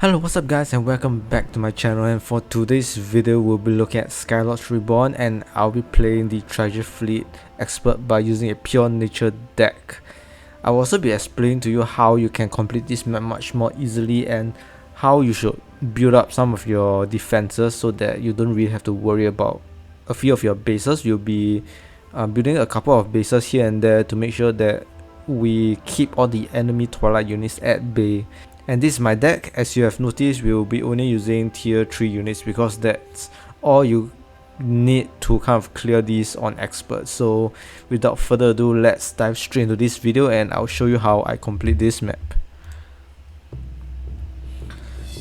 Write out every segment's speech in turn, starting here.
Hello, what's up guys, and welcome back to my channel. And for today's video we'll be looking at Skylords Reborn, and I'll be playing the Treasure Fleet Expert by using a pure nature deck. I will also be explaining to you how you can complete this map much more easily and how you should build up some of your defenses so that you don't really have to worry about a few of your bases. You'll be building a couple of bases here and there to make sure that we keep all the enemy Twilight units at bay. And this is my deck. As you have noticed, we'll be only using tier 3 units because that's all you need to kind of clear these on expert. So without further ado, let's dive straight into this video and I'll show you how I complete this map.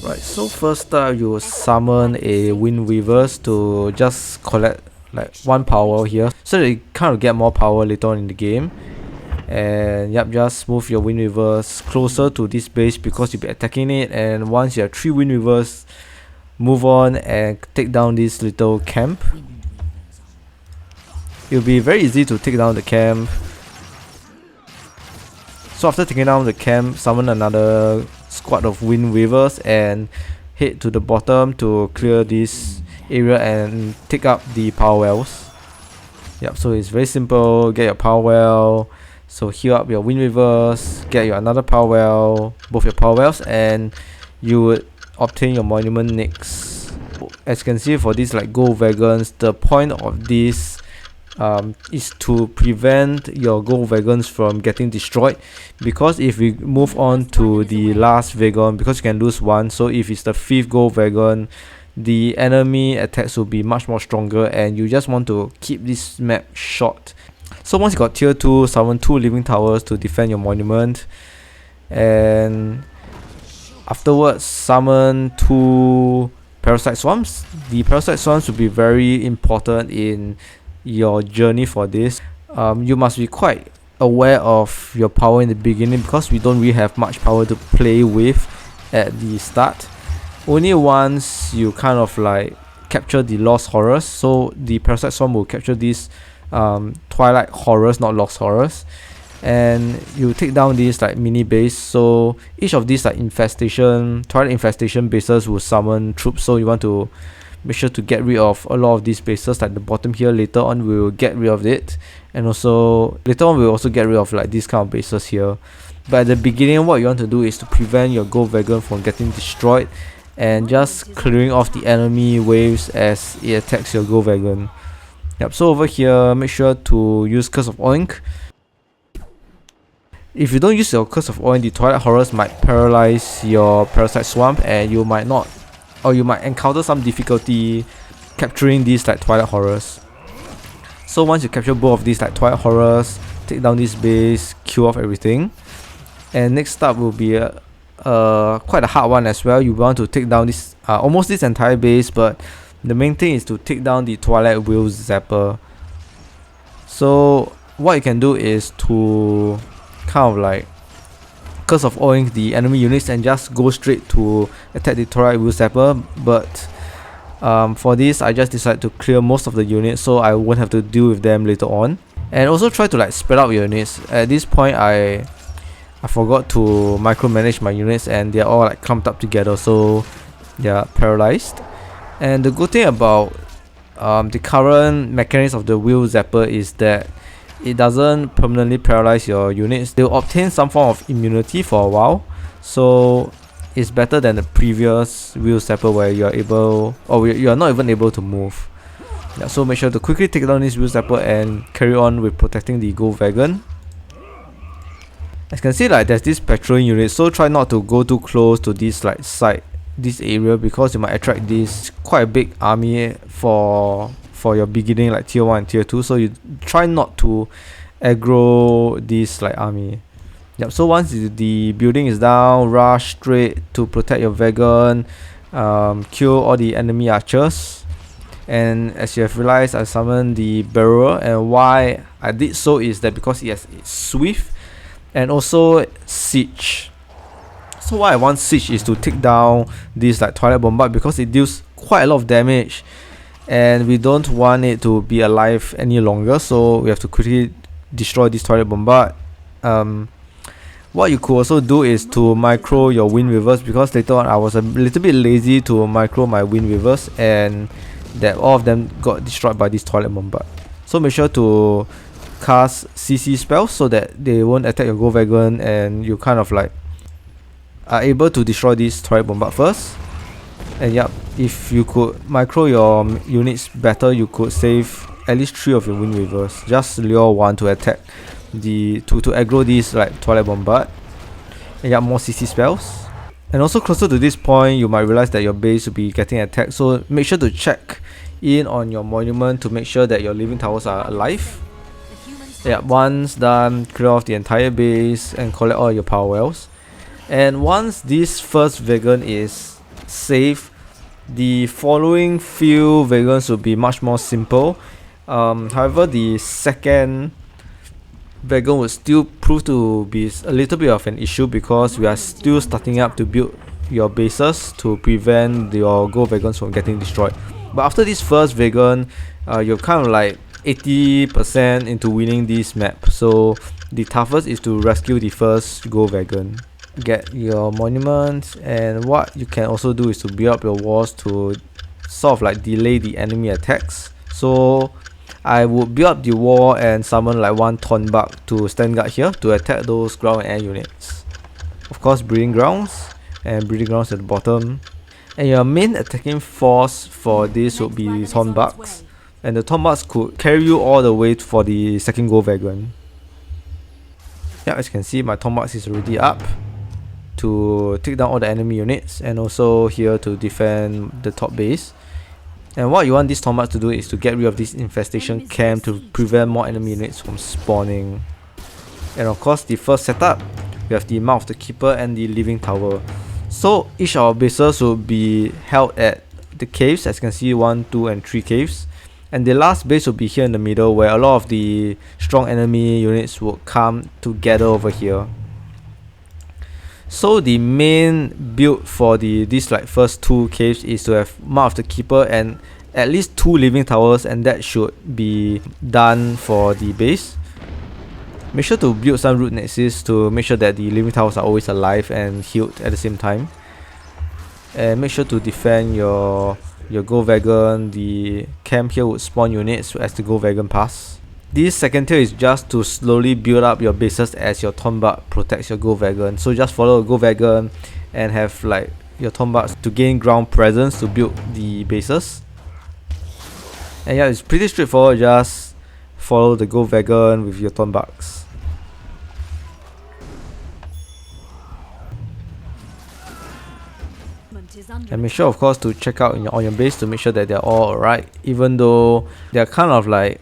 Right, so first up you summon a Wind Weavers to just collect like 1 power here, so that you kind of get more power later on in the game. And yep, just move your Wind Weavers closer to this base because you'll be attacking it, and once you have 3 Wind Weavers, move on and take down this little camp. It'll be very easy to take down the camp. So after taking down the camp, summon another squad of Wind Weavers and head to the bottom to clear this area and take up the power wells. Yep, so it's very simple. Get your power well. So heal up your Wind Weavers, get your another power well, both your power wells, and you would obtain your monument next. As you can see, for these like gold wagons, the point of this is to prevent your gold wagons from getting destroyed, because if we move on to the last wagon, because you can lose 1, so if it's the 5th gold wagon, the enemy attacks will be much more stronger, and you just want to keep this map short. So once you got tier 2, summon 2 living towers to defend your monument, and afterwards summon 2 parasite swarms. The parasite swarms will be very important in your journey for this. You must be quite aware of your power in the beginning because we don't really have much power to play with at the start. Only once you kind of like capture the lost horrors, so the parasite swarm will capture these Twilight horrors, not lost horrors, and you take down these like mini base. So each of these like Twilight infestation bases will summon troops, so you want to make sure to get rid of a lot of these bases. Like the bottom here, later on we will get rid of it, and also later on we'll also get rid of like these kind of bases here. But at the beginning, what you want to do is to prevent your gold wagon from getting destroyed and just clearing off the enemy waves as it attacks your gold wagon. Yep, so over here, make sure to use Curse of Oink. If you don't use your Curse of Oink, the Twilight Horrors might paralyze your Parasite Swamp, and you might not, or you might encounter some difficulty capturing these like Twilight Horrors. So once you capture both of these like Twilight Horrors, take down this base, kill off everything. And next up will be quite a hard one as well. You want to take down this almost this entire base, but the main thing is to take down the Twilight Wheel Zapper. So what you can do is to kind of like Curse of Oink the enemy units and just go straight to attack the Twilight Wheel Zapper. But for this, I just decided to clear most of the units so I won't have to deal with them later on. And also try to like spread out your units. At this point, I forgot to micromanage my units and they're all like clumped up together, so they're paralyzed. And the good thing about the current mechanics of the Wheel Zapper is that it doesn't permanently paralyze your units. They'll obtain some form of immunity for a while, so it's better than the previous Wheel Zapper where you're able, or you're not even able to move. Yeah, so make sure to quickly take down this Wheel Zapper and carry on with protecting the gold wagon. As you can see, like there's this patrolling unit, so try not to go too close to this like this area because you might attract this quite a big army for your beginning like tier 1 and tier 2, so you try not to aggro this like army. Yep, so once the building is down, rush straight to protect your wagon, kill all the enemy archers. And as you have realized, I summoned the Barrower, and why I did so is that because it's swift and also siege. So why I want siege is to take down this like Twilight Bombard because it deals quite a lot of damage and we don't want it to be alive any longer, so we have to quickly destroy this Twilight Bombard. What you could also do is to micro your Wind Weavers, because later on I was a little bit lazy to micro my Wind Weavers and that all of them got destroyed by this Toilet Bombard. So make sure to cast CC spells so that they won't attack your Gold Wagon and you kind of like are able to destroy this Toilet Bombard first. And yep, if you could micro your units better, you could save at least 3 of your Wind Weavers. Just lure 1 to attack to aggro this like Toilet Bombard. And yep, more CC spells. And also closer to this point, you might realize that your base will be getting attacked, so make sure to check in on your monument to make sure that your living towers are alive. Yeah, once done, clear off the entire base and collect all your power wells. And once this first Wagon is safe, the following few Wagons will be much more simple. However, the second Wagon will still prove to be a little bit of an issue because we are still starting up to build your bases to prevent your Gold Wagons from getting destroyed. But after this first Wagon, you're kind of like 80% into winning this map. So the toughest is to rescue the first Gold Wagon. Get your monuments, and what you can also do is to build up your walls to sort of like delay the enemy attacks. So I would build up the wall and summon like 1 Thornbug to stand guard here to attack those ground and air units. Of course, breeding grounds and breeding grounds at the bottom. And your main attacking force for this would be Thornbugs, and the Thornbugs could carry you all the way for the second Gold Wagon. Yeah, as you can see, my Thornbugs is already up to take down all the enemy units, and also here to defend the top base. And what you want these Thornbugs to do is to get rid of this infestation camp to prevent more enemy units from spawning. And of course, the first setup, we have the Mouth of the Keeper and the Living Tower. So each of our bases will be held at the caves, as you can see, 1, 2 and 3 caves. And the last base will be here in the middle, where a lot of the strong enemy units will come together over here. So the main build for these like first 2 caves is to have Mouth of the Keeper and at least 2 living towers, and that should be done for the base. Make sure to build some root nexus to make sure that the living towers are always alive and healed at the same time. And make sure to defend your Gold Wagon. The camp here would spawn units as the Gold Wagon pass. This second tier is just to slowly build up your bases as your Thornbug protects your Gold Wagon. So just follow a Gold Wagon and have like your Thornbugs to gain ground presence to build the bases. And yeah, it's pretty straightforward, just follow the Gold Wagon with your Thornbugs. And make sure of course to check out on your base to make sure that they're all alright, even though they're kind of like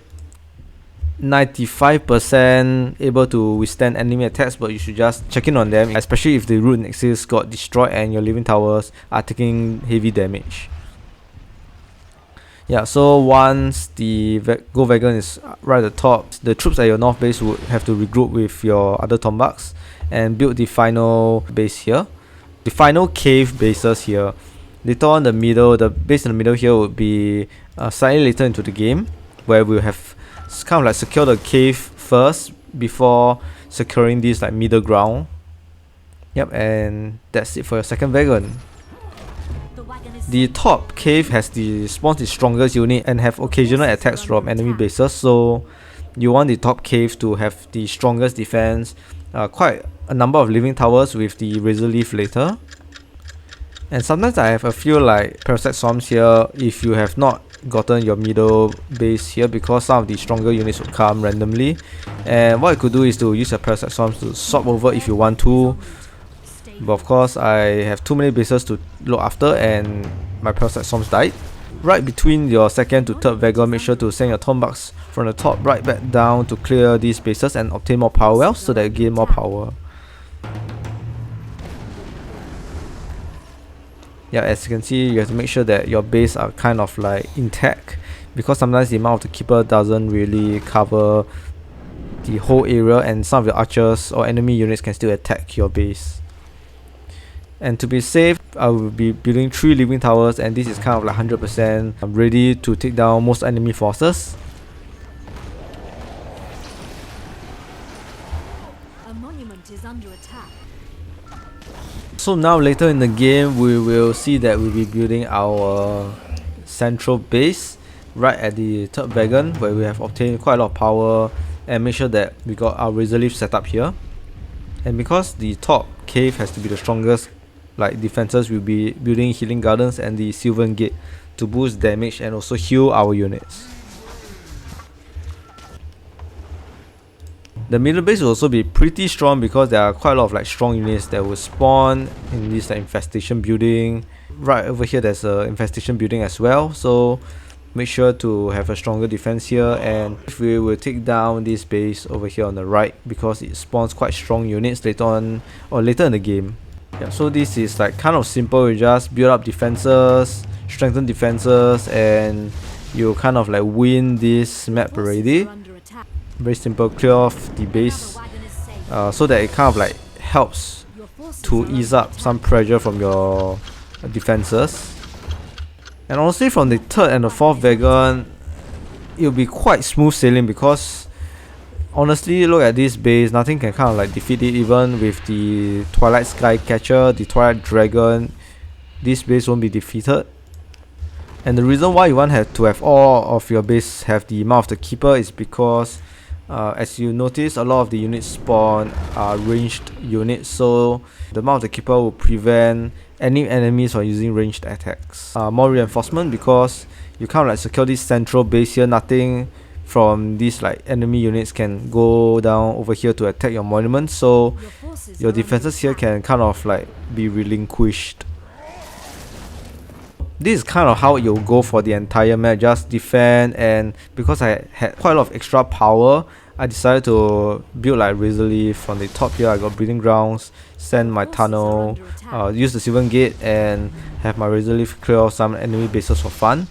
95% able to withstand enemy attacks, but you should just check in on them, especially if the root nexus got destroyed and your living towers are taking heavy damage. Yeah, so once the Gold Wagon is right at the top, the troops at your north base would have to regroup with your other Thornbugs and build the final base here. The final cave bases here. Later on, the base in the middle here would be slightly later into the game, where we'll have kind of like secure the cave first before securing this like middle ground. Yep, and that's it for your second Wagon. The top cave spawns the strongest unit and have occasional attacks from enemy bases, so you want the top cave to have the strongest defense, quite a number of living towers with the Razor Leaf later. And sometimes I have a few like Parasite Swarms here if you have not gotten your middle base here, because some of the stronger units will come randomly. And what you could do is to use your Parasite Swarms to swap over if you want to. But of course, I have too many bases to look after and my Parasite Swarms died. Right between your second to third Wagon, make sure to send your Thornbugs from the top right back down to clear these bases and obtain more power wells so that you gain more power. Yeah, as you can see, you have to make sure that your base are kind of like intact, because sometimes the Mouth of the Keeper doesn't really cover the whole area and some of your archers or enemy units can still attack your base. And to be safe, I will be building 3 living towers, and this is kind of like 100% ready to take down most enemy forces. settlement is under attack. So now later in the game we will see that we'll be building our central base right at the third wagon, where we have obtained quite a lot of power, and make sure that we got our razor leaf set up here. And because the top cave has to be the strongest like defenses, we'll be building healing gardens and the Sylvan Gate to boost damage and also heal our units. The middle base will also be pretty strong because there are quite a lot of like strong units that will spawn in this like infestation building. Right over here there's a infestation building as well, so make sure to have a stronger defense here. And if we will take down this base over here on the right, because it spawns quite strong units later on or later in the game. Yeah, so this is like kind of simple. You just build up defenses, strengthen defenses, and you kind of like win this map already. Very simple. Clear off the base so that it kind of like helps to ease up some pressure from your defenses. And honestly, from the third and the fourth wagon, it'll be quite smooth sailing, because honestly, look at this base, nothing can kind of like defeat it. Even with the Twilight Skycatcher, the Twilight Dragon, this base won't be defeated. And the reason why you want to have all of your base have the Mouth of the Keeper is because as you notice, a lot of the units spawn are ranged units, so the Mouth of the Keeper will prevent any enemies from using ranged attacks. More reinforcement, because you kind of like secure this central base here. Nothing from these like enemy units can go down over here to attack your monument, so your defenses here can kind of like be relinquished. This is kind of how you'll go for the entire map, just defend. And because I had quite a lot of extra power, I decided to build like razor leaf on the top here. I got breeding grounds, send my tunnel, use the Sylvan Gate, and have my razor leaf clear off some enemy bases for fun.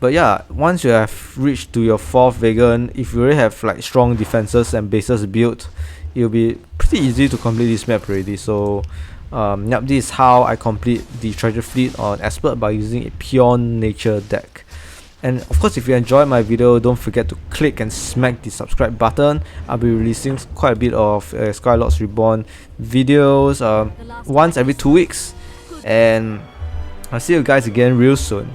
But yeah, once you have reached to your fourth wagon, if you already have like strong defenses and bases built, it'll be pretty easy to complete this map already. So yep, this is how I complete the treasure fleet on Expert by using a pure nature deck. And of course, if you enjoyed my video, don't forget to click and smack the subscribe button. I'll be releasing quite a bit of Skylords Reborn videos once every 2 weeks, and I'll see you guys again real soon.